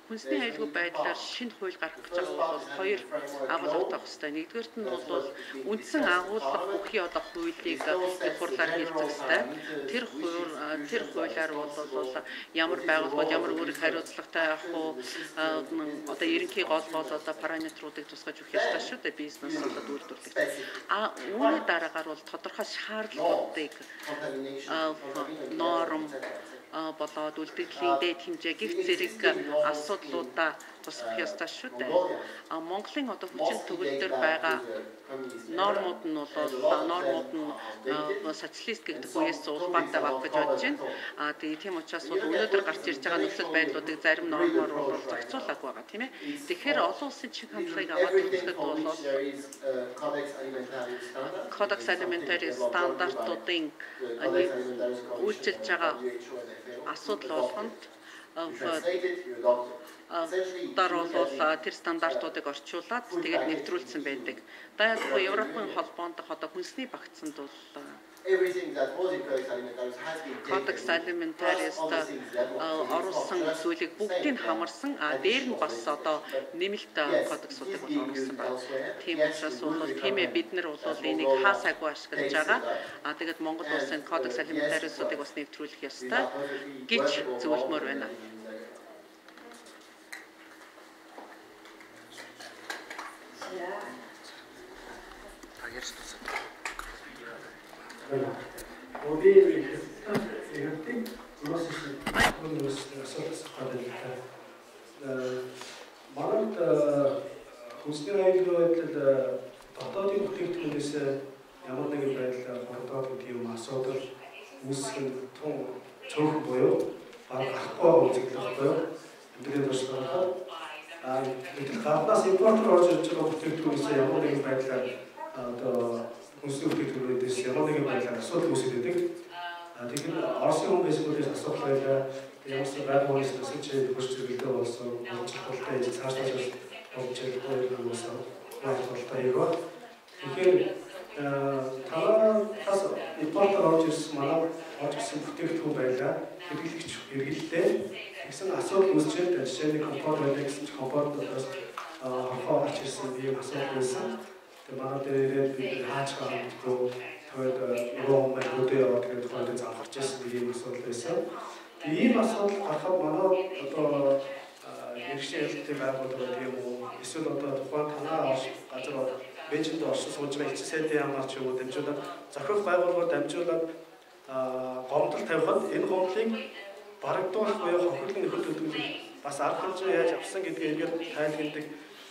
Хүнсний аюулгүй байдлаар шинэ хууль гаргах гэж байгаа бол хоёр агуулга тавих хэрэгтэй. Нэгдүгээрт нь бол үндсэн агуулга бүхий одоо хуулийг их хурлаар хэлцэх хэрэгтэй. Тэр хуулиар бол ямар байгууллагууд ямар үүрэг хариуцлагатай явах уу одоо ерөнхий гол одоо параметруудыг тусгаж өгөх ёстой шүү дээ бизнес одоо үйлдвэрлэгч. Үүний дараагаар бол тодорхой шаардлагуудыг норм болоод үлдэгдлийн дээд хэмжээ гих зэрэг асуудлуудаа тусгах ёстой шүү дээ. Монголын одоо хүчин төгөл дээр байгаа нормууд нь социалист гэдэг үеэс улбаатай баг гэж бодож байна. Тэгээ тийм учраас бол өнөөдөр гарч ирж байгаа нөхцөл байдлуудыг зарим нормоор бол зохицуулаагүй байгаа тийм ээ. Тэгэхээр олон улсын чих хамтлагийг аваад үзэхэд бол Codex Alimentarius стандартуудын үйлчилж байгаа асуудал болгонд дараа бол тэр стандартуудыг орчуулад тэгээд нэвтрүүлсэн байдаг. Дайггүй Европын холбоонд одоо хүнсний багцанд бол Codex Alimentarius оруулсан зүйлийг бүгдийг хамарсан дээр нь бас одоо нэмэлт кодексуудыг оруулсан байна. Тийм учраас бол тийм ээ бид нар бол энийг хаасаагүй ашиглаж байгаа. Тэгээд Монгол улсын Codex Alimentarius-уудыг бас нэвтрүүлэх ёстой гэж зөвлөмөр байна. Манайд хүнсний аюулгүй байдал дотоодын бүтээгдэхүүнээс ямар нэгэн байдлаар хордоод гэдэг юм асуудал үүсэх нь тун цөөхөн буюу гарахгүй үзэгдэх буюу эндгээр туслахад гаднаас импортер орж ирж байгаа бүтээгдэхүүнээс ямар нэгэн байдлаар одоо хүнсний бүтээгдэхүүнээс ямар нэгэн байдлаар асуудал үүсэж байдаг. Тэгэхээр Оросын хүн бизнесүүдээс асуудал байлаа. Ямарч байгууллагаас өсөж хурц зэрэглэдэг болсон. Хурцтай цаашдаа болж байгаа юм болсон. Хурцтай. Тэгэхээр танаас импортер орж ирсэн манай орж ирсэн бүтээгдэхүүн байлаа. Хэрэглэгч хэрэглэлтэй гэсэн асуудал үүсчээд жишээ нь компот байлаа гэсэн чинь компотоос хорхоо гарч ирсэн ийм асуудал байсан. Тэгээ манай дээр ирээд бид хаач гаргахгүй тэгээд руу мэрэгүүдээ яваад тэгээд тухайд завхарч ирсэн ийм асуудал байсан. Ийм асуудал гарахад манай одоо хэрэгшээ хэлтийн байгууллагууд юм уу эсвэл одоо тухайн танаа газар бэжэнд орсон сууж байгаа эцэг сайдын яамаар ч юм уу дамжуулаад зохиох байгууллагаар дамжуулаад гомдол тавихад энэ гомдлыг барагдуулах буюу хохирлын нөхөд төлөвлөлт бас арга хэмжээ яаж авсан гэдгийг ингээд тайлбарладаг.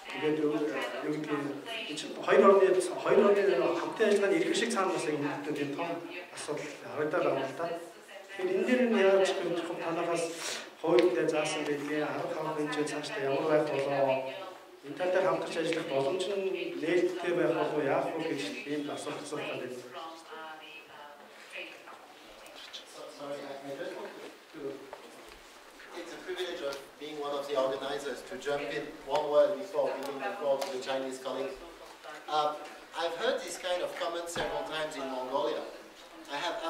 Тэгээд юу гэдгийг чинь хоёр орны хамтын ажиллагааны ирэх шиг цаана бас ингээд энэ том асуудал харагдаад байгаа юм л да. Тэгэхээр энэ дээр нь яаж зөвхөн танахаас хуулиудаа заасан байлээ арга хамт хэмжээ цаашдаа ямар байх болоо энэ тал дээр хамтарч ажиллах боломж нь нээлттэй байх болов яах вэ гэж ийм асуулт асуух гэдэг. It's a privilege of being one of the organizers to jump in one word before giving the floor to the Chinese colleagues. I've heard this kind of comments several times in Mongolia. I have,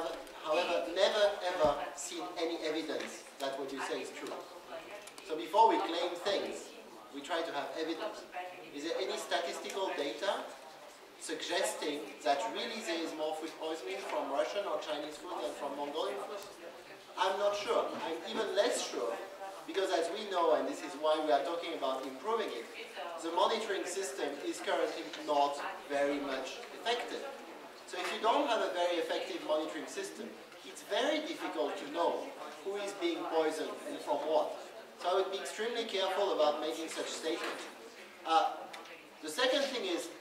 however, never ever seen any evidence that what you say is true. So before we claim things, we try to have evidence. Is there any statistical data suggesting that really there is more food poisoning from Russian or Chinese food than from Mongolian food? I'm not sure. I'm even less sure because as we know, and this is why we are talking about improving it, the monitoring system is currently not very much effective. So if you don't have a very effective monitoring system, it's very difficult to know who is being poisoned and from what. So I would be extremely careful about making such statements. The second thing is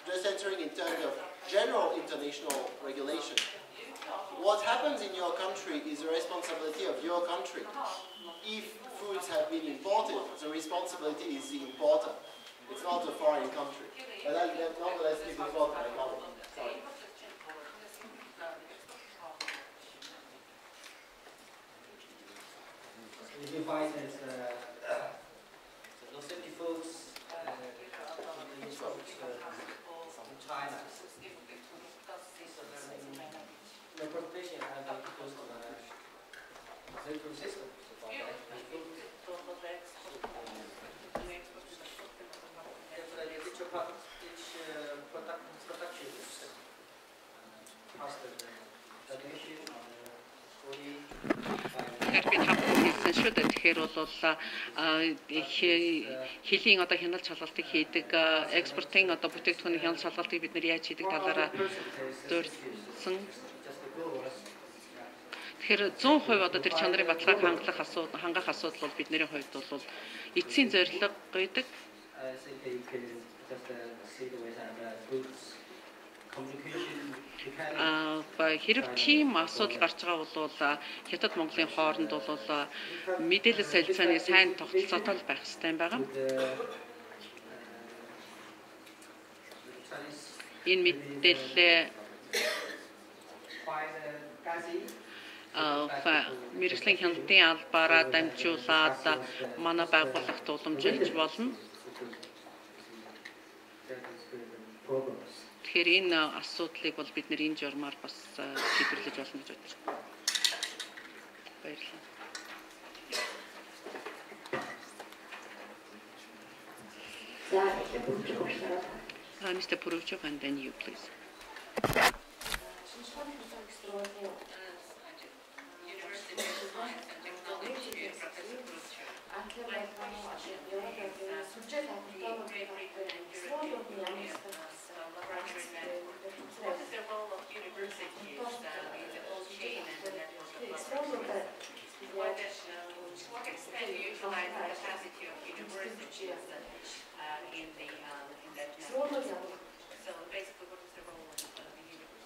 just answering in terms of general international regulation. What happens in your country is the responsibility of your country. If foods have been imported, the responsibility is the importer. It's not a foreign country. But I'll nonetheless give the floor to my colleague. Sorry. We define as Noceti foods from China. The importation and the close to the central system. гэхээр бол хэлийн одоо хяналт шалгалтыг хийдэг, экспортын одоо бүтээгдэхүүний хяналт шалгалтыг бид нэр яаж хийдэг талаараа дурдсан. Тэгэхээр 100% одоо тэр чанарын баталгааг хангах асуудал бол бидний хувьд бол эцсийн зорилго гэдэг. Хэрэг тийм асуудал гарч байгаа бол Хятад Монголын хооронд бол мэдээлэл солилцооны сайн тогтолцоотой байх хэрэгтэй байгаа. Энэ мэдээлэл мэргэжлийн хяналтын албаараа дамжуулаад манай байгууллагт уламжилж болно. Тэгэхээр энэ асуудлыг бол бид нэр энэ журмаар бас шийдвэрлэж болно гэж бодож байна. Баярлалаа. Mr. Puruchov, and then you, please. What is the role of universities in the whole chain and the network of what extent do you utilize the capacity of universities in that network? So basically, what is the role of the university?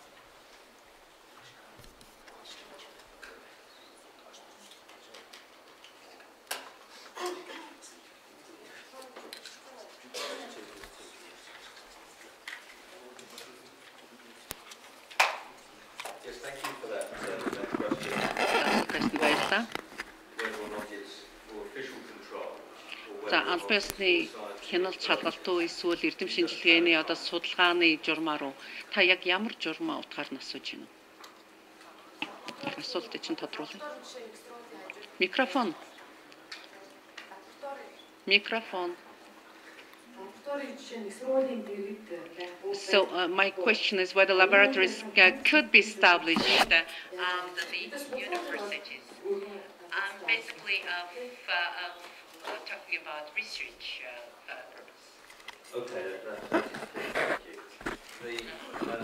Yes, thank you for that question. Баярлалаа. Whether or not it's for official control or За whether аль биесны хяналт шалгалт уу эсвэл эрдэм шинжилгээний одоо судалгааны журмаар уу та яг ямар журмаа утгаар нь асууж байна вэ? Асуултыг чинь тодруулъя. Микрофон. So my question is whether laboratories could be established at the universities. Basically, talking about research purpose. Okay, thank you.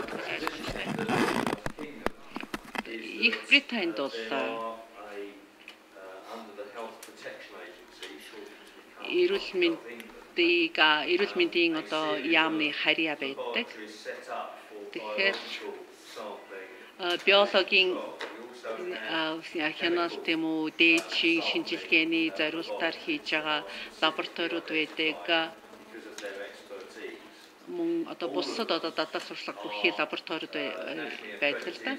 The position of the kingdom Их Британд бол under the Health Protection Agency, эрүүл мэндийн одоо яамны харьяа байдаг. Тэгэхээр биологийн хяналт юм уу, дээдшийн шинжилгээний зориултаар хийж байгаа лабораториуд байдаг. Мөн одоо бусад одоо дадал сурчлага бүхий лабораториуд байдаг л да.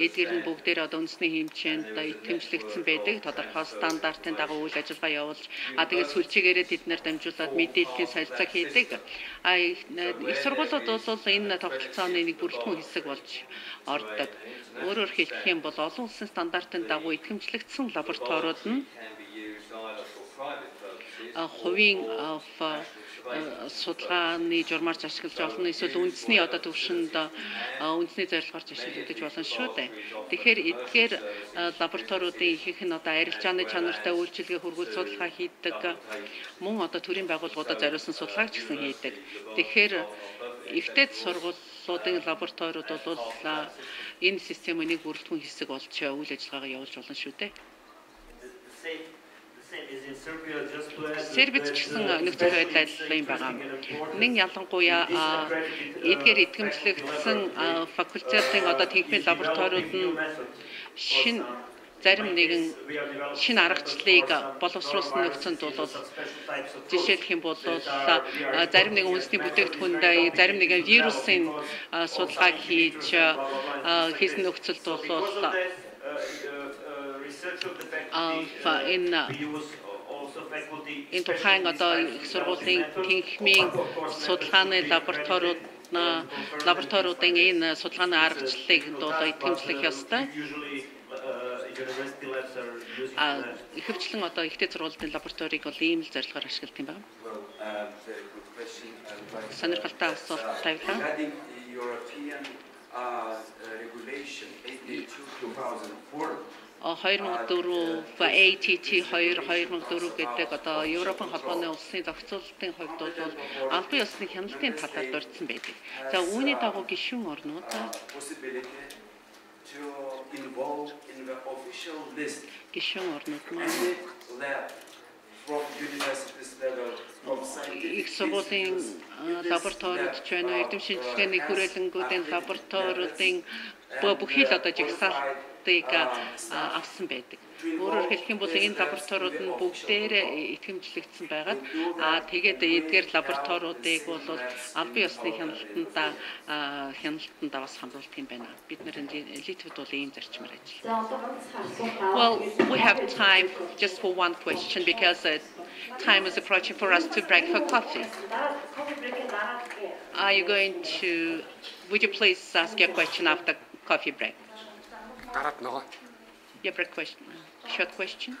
Эдгээр нь бүгдээр одоо үндэсний хэмжээнд итгэмжлэгдсэн байдаг. Тодорхой стандартын дагуу үйл ажиллагаа явуулж, тэгээд сүлжээгээрээ тэд нар дамжуулаад мэдээллийн солилцоо хийдэг. Их сургуулиуд бол энэ тогтолцооны нэг бүрэлдэхүүн хэсэг болж ордог. Өөрөөр хэлэх юм бол олон улсын стандартын дагуу итгэмжлэгдсэн лабораториуд нь хувийн судалгааны журмаарч ашиглаж болно. Эсвэл үндэсний одоо төвшөнд үндэсний зорилгоор ашиглагдаж болно шүү дээ. Тэгэхээр эдгээр лабораториудын ихэнх нь одоо арилжааны чанартай үйлчилгээ хүргүүл судалгаа хийдэг. Мөн одоо төрийн байгууллагуудад зориулсан судалгааг ч гэсэн хийдэг. Тэгэхээр ихтэй сургуулиудын лабораториуд бол энэ системийн нэг бүрэлдэхүүн хэсэг болж үйл ажиллагаагаа явуулж болно шүү дээ. Сербид ч гэсэн нөхцөл байдал адилхан юм байгаа. Нэг ялангуяа эдгээр итгэмжлэгдсэн факультетын одоо техникийн лабораториуд нь зарим нэгэн шинэ аргачлалыг боловсруулсан нөхцөнд бол жишээлх юм бол зарим нэгэн үндэсний бүтээгдэхүүнд зарим нэгэн вирусын судалгааг хийсэн нөхцөлд бол энэ тухайн одоо их сургуулийн тэнхимийн судалгааны лабораториудын энэ судалгааны аргачлалыг дуулаа итгэмжлэх ёстой. Ихэвчлэн одоо ихтэй сургуулийн лабораторийг бол ийм л зорилгоор ашигладаг юм байна. Сонирхолтой асуулт тавилаа. 2004 ATT 2004 гэдэг одоо Европын холбооны улсын зохицуулалтын хувьд бол албан ёсны хяналтын талаар дурдсан байдаг. За үүний дагуу гишүүн орнууд to involve in the official list гишүүн орнууд маань lab from universities level of их сургуулийн лабораторид ч байна уу, эрдэм шинжилгээний хүрээлэнгүүдийн лабораториудын бүхий л одоо жигсаалтыг авсан байдаг. Өөрөөр хэлэх юм бол энэ лабораториуд нь бүгдээрээ итгэмжлэгдсэн байгаад тэгээд эдгээр лабораториудыг бол албан ёсны хяналтанд бас хамруулдаг юм байна. Бид нэр Литвэд бол ийм зарчмаар ажилладаг. Well, we have time just for one question because time is approaching for us to break for coffee. Are you going to, would you please ask your question after coffee break? Your break question, short question.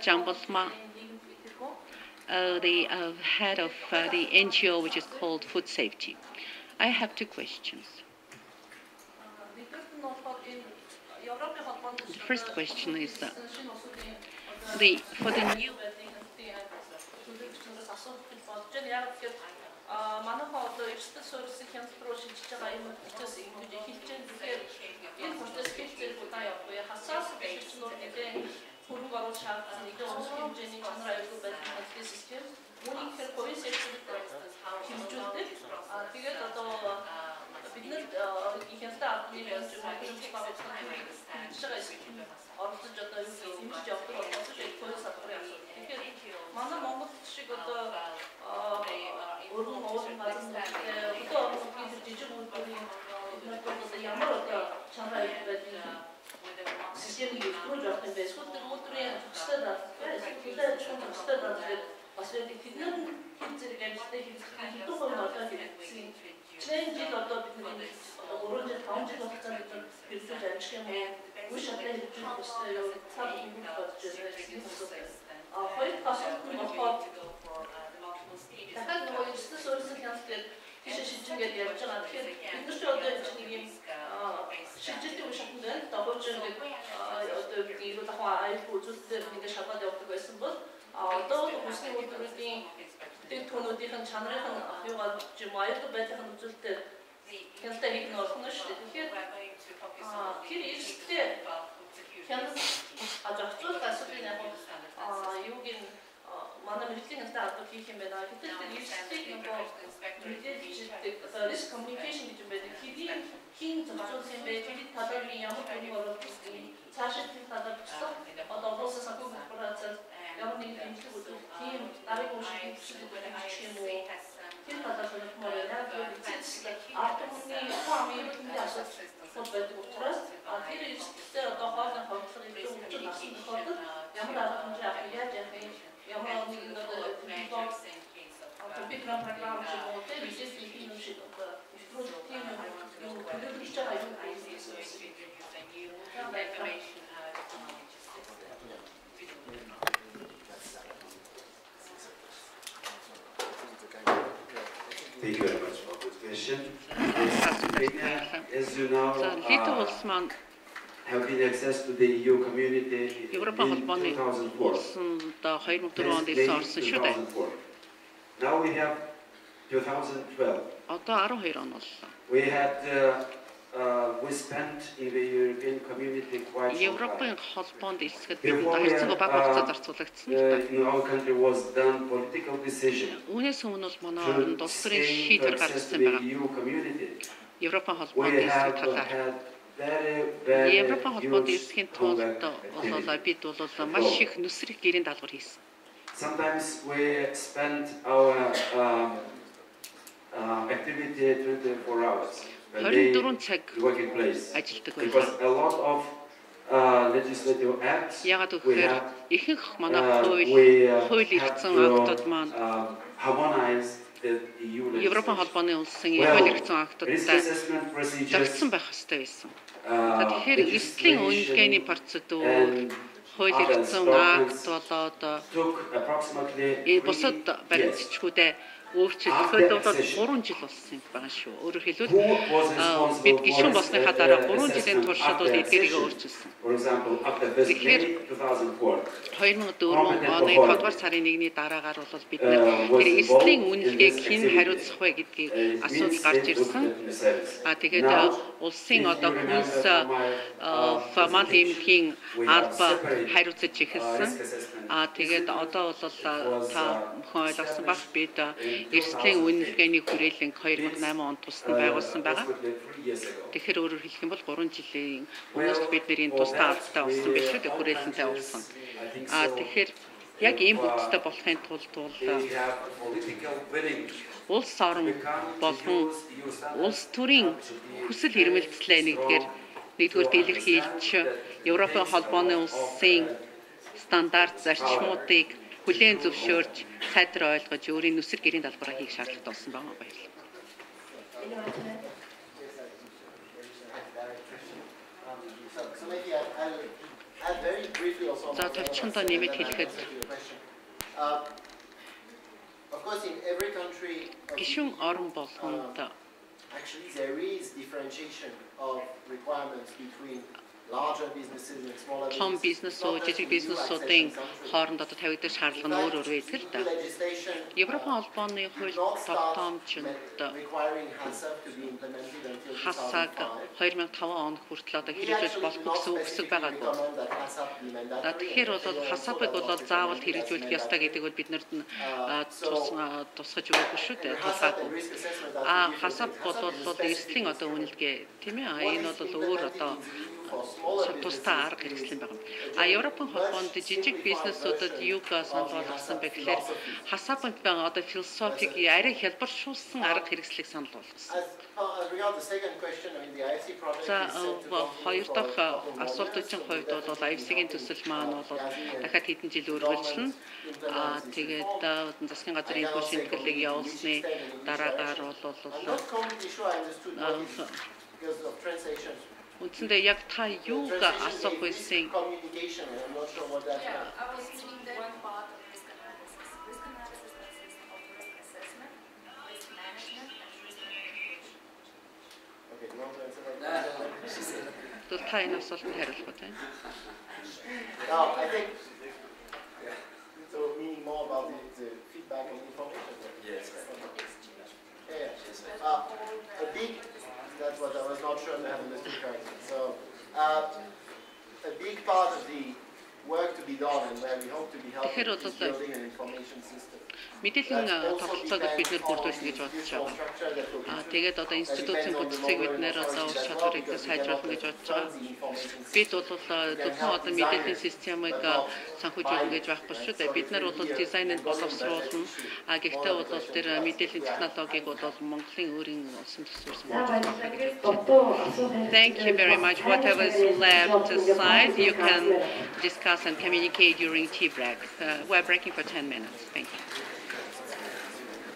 Jambalma, the head of the NGO which is called Food Safety. I have two questions. The first question is for the new манайхаа одоо эрсдэл суурьсыг хяналт руу шилжиж байгаа юм процесс ингэж эхэлж байгаа. Тэгэхээр энэ процесс хэлцээр удаа явахгүй. Хасаас бичсэн нэлээд хөрөнгө оруулалт шаардсан нэг өндөр хэмжээний чанар аюулгүй байдлын систем. Үүнийг тэр ковид секторт хэмжүүлдэг. Тэгээд одоо бид нар хяналт авахны хэмжээ хэмжиж байгаа оролцож одоо юу хэмжиж явдаг болохоос ковид сатгарын асуудал. Тэгэхээр манай Монгол шиг одоо өргөн уулын газар одоо орнуудын жижиг үйлдвэрийн ямар одоо чанар аюулгүй байдлын системийг өргөж авах юм бэ? Эсвэл үйлдвэрийн төгсөлд бас бид нар зэрэг амжилттай хийх хэдэн хувь одоо хийсэн. Член жил одоо бид нар 3 жил 5 жил хугацаанд хэрэгжүүлж амжих юм уу? Үе шатны хэрэгжүүлэх ёстой юу? Цаг үеийг бодож байна. Хоёр асуулт нь болохоор дахиад нөгөө эрсдэл суурьсыг хяналтад тийш шилжингээд явж байгаа. Тэгэхээр бид нар ч одоо нэг юм шилжилтийн үе шатнд байна. Дагуулж ингээд одоо ирүүл ахуй аюулгүй үзүүлэлтээр ингээд шалгаад явдаг байсан бол одоо хүсний үйлдвэрийн дэд түүнүүдийн чанарын юугаар юм аюулгүй байдлын үзүүлэлтээр хяналтаа хийх нь болно шүү дээ. Тэгэхээр тэр эрсдэлээ хяналт зохицуулах асуудлыг яг юуг нь манай мэргэжлийн хяналтаа албад хийх юм байна. Гэтэл тэр эрсдлийг нөгөө мэдээлждэг risk communication гэж юм байдаг. Хин зохицуулах юм бэ? Тэд талаар нь ямар хөрөнгө оруулалт цаашид тэр талаар бичлэг одоо улсын санхүү корпорацид ямар нэгэн хэмжлэг үзүүлэх тийм дараагийн үеийн бичлэг байх юм уу? Тэр талаар сонирхмоор байна. Тэгэхээр автомобилийн хамаагийн асуудал байдаг учраас тэр эрсдэлтэй одоо хоолны хавцлага илүү өвчин болсон тохиолдолд ямар арга хэмжээ авах яаж яах юм? Ямар нэгэн компьютер програм шиг уу тэр бизнес хийх юм шиг одоо нэвтрүүлэх тийм юм төлөвлөж байгаа юм Thank you very much for this question. As you know, have been access to the EU community in 2004. Now we have 2012. We had we spent in the European community quite some time. In our country was done political decision to stay to access to the EU community. We have had Европын холбоонд ирсхийн тулд бид бол маш их нүсрэх гэрийн даалгавар хийсэн. Sometimes we spend our activity 24 hours. 24 цаг working place. Ажилладаг Because a lot of legislative acts. Ягаад гэхээр ихэнх манай хууль ирсэн актууд маань harmonize the EU legislation. Европын холбооны улсын хууль ирсэн актуудтай зохицсон байх ёстой байсан. Тэгэхээр эрсдлийн үнэлгээний процедур хууль ирсэн акт болоод бусад баримтчгүүдэд өөрчлөлтөд бол 3 жил болсон юм байгаа шүү. Өөрөөр хэлбэл бид гишүүн болсныхаа дараа 3 жилийн туршид бол эдгээрийг өөрчилсөн. Тэгэхээр 2004 оны 5 дугаар сарын 1-ний дараагаар бол бид тэр эслийн үнэлгээг хэн хариуцах вэ гэдгийг асуудал гарч ирсэн. Тэгээд улсын одоо хүнс формал эмнэлгийн алба хариуцаж эхэлсэн. Тэгээд одоо бол та бүхэн ойлгосон баг бид эрсдлийн үнэлгээний хүрээлэн 2008 онд тусна байгуулсан байгаа. Тэгэхээр өөрөөр хэлэх юм бол 3 жилийн өмнөөс бид нэрийн тусдаа албатай болсон биш үү? Хүрээлэнтэй болсон. Тэгэхээр яг ийм бүтцтэй болохын тулд улс орн болон улс төрийн хүсэл эрмэлзлээ нэгдүгээр илэрхийлж Европын холбооны улсын стандарт зарчмуудыг хүлээн зөвшөөрж сайдар ойлгож өөрийн нүсэр гэрийн далбараа хийх шаардлагатай болсон байна. Баярлалаа. За товчхондоо нэмэт хэлэхэд гишүүн орн болгонд actually there is differentiation of requirements between larger businesses and smaller том бизнесүүд, жижиг бизнесүүдийн хооронд одоо тавигдах шаардлага нь өөр байдаг л да. Европын холбооны хууль тогтоомжинд хасаг 2005 он хүртэл одоо хэрэгжүүлж болохгүй гэсэн үгсэг байгаагүй. Тэгэхээр бол хасабыг бол заавал хэрэгжүүлэх ёстой гэдэг бол биднэрт нь тусгаж өгөөгүй шүү дээ. Тусгаагүй. Хасаб бол эрсдлийн одоо үнэлгээ тийм ээ. Энэ бол өөр одоо тусдаа арга хэрэгсэл юм байна. Европын холбоонд жижиг бизнесүүдэд юуг санал болгосон бэ гэхээр хасабанд байгаа одоо философиг арай хялбаршуулсан арга хэрэгслийг санал болгосон. За хоёр дахь асуултын хувьд бол IFC-ийн төсөл маань бол дахиад хэдэн жил үргэлжлэнэ. Тэгээд засгийн газрын хөл шинтгэлийг явуулсны дараагаар бол үндсэндээ яг та юуг асуух байсан? Та энэ асуултанд хариулах үү? I think so meaning more about the feedback and information. Yes. A big that's what I was not sure I have understood correctly. So a big part of the work to be done and where we hope to be helping is building an information system. Мэдээллийн тогтолцоог бид нэр бүрдүүлнэ гэж бодож байгаа. Тэгээд одоо институцийн бүтцийг бид нэр одоо ур чадварыг сайжруулах гэж бодож байгаа. Бид бол зөвхөн одоо мэдээллийн системыг санхүүжүүлнэ гэж байхгүй шүү дээ. Бид нар бол дизайныг боловсруулна. Гэхдээ бол тэр мэдээллийн технологиг бол Монголын өөрийн улсын төсвөр санхүүжүүлнэ. Thank you very much. Whatever is left aside, you can discuss and communicate during tea break. We're breaking for 10 minutes. Thank you.